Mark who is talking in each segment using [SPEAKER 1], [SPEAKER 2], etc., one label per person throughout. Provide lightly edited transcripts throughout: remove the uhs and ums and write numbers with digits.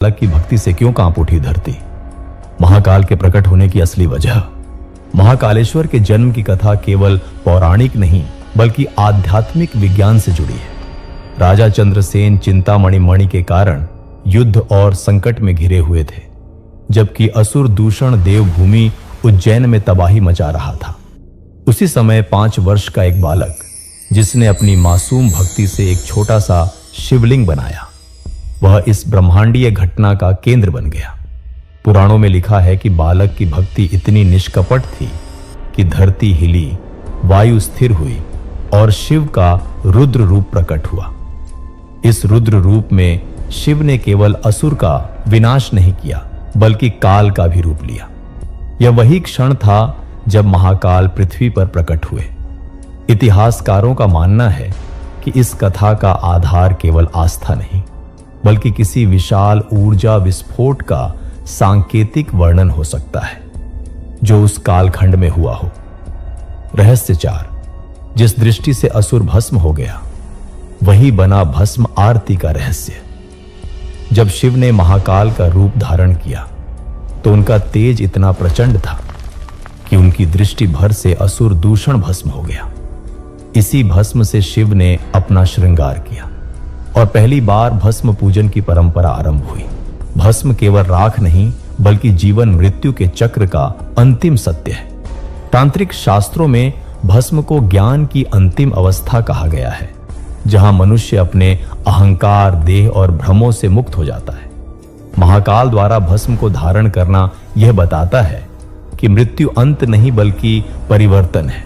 [SPEAKER 1] बालक की भक्ति से क्यों कांप उठी धरती। महाकाल के प्रकट होने की असली वजह। महाकालेश्वर के जन्म की कथा केवल पौराणिक नहीं बल्कि आध्यात्मिक विज्ञान से जुड़ी है। राजा चंद्रसेन चिंतामणि मणि के कारण युद्ध और संकट में घिरे हुए थे, जबकि असुर दूषण देवभूमि उज्जैन में तबाही मचा रहा था। उसी समय 5 वर्ष का एक बालक, जिसने अपनी मासूम भक्ति से एक छोटा सा शिवलिंग बनाया, वह इस ब्रह्मांडीय घटना का केंद्र बन गया। पुराणों में लिखा है कि बालक की भक्ति इतनी निष्कपट थी कि धरती हिली, वायु स्थिर हुई और शिव का रुद्र रूप प्रकट हुआ। इस रुद्र रूप में शिव ने केवल असुर का विनाश नहीं किया बल्कि काल का भी रूप लिया। यह वही क्षण था जब महाकाल पृथ्वी पर प्रकट हुए। इतिहासकारों का मानना है कि इस कथा का आधार केवल आस्था नहीं बल्कि किसी विशाल ऊर्जा विस्फोट का सांकेतिक वर्णन हो सकता है जो उस कालखंड में हुआ हो। रहस्य 4। जिस दृष्टि से असुर भस्म हो गया वही बना भस्म आरती का रहस्य। जब शिव ने महाकाल का रूप धारण किया तो उनका तेज इतना प्रचंड था कि उनकी दृष्टि भर से असुर दूषण भस्म हो गया। इसी भस्म से शिव ने अपना श्रृंगार किया और पहली बार भस्म पूजन की परंपरा आरंभ हुई। भस्म केवल राख नहीं बल्कि जीवन मृत्यु के चक्र का अंतिम सत्य है। तांत्रिक शास्त्रों में भस्म को ज्ञान की अंतिम अवस्था कहा गया है, जहां मनुष्य अपने अहंकार, देह और भ्रमों से मुक्त हो जाता है। महाकाल द्वारा भस्म को धारण करना यह बताता है कि मृत्यु अंत नहीं बल्कि परिवर्तन है।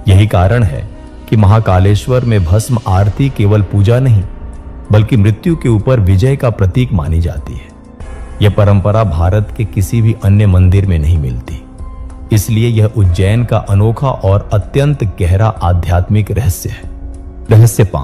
[SPEAKER 1] यही कारण है कि महाकालेश्वर में भस्म आरती केवल पूजा नहीं बल्कि मृत्यु के ऊपर विजय का प्रतीक मानी जाती है। यह परंपरा भारत के किसी भी अन्य मंदिर में नहीं मिलती, इसलिए यह उज्जैन का अनोखा और अत्यंत गहरा आध्यात्मिक रहस्य है। रहस्य 5।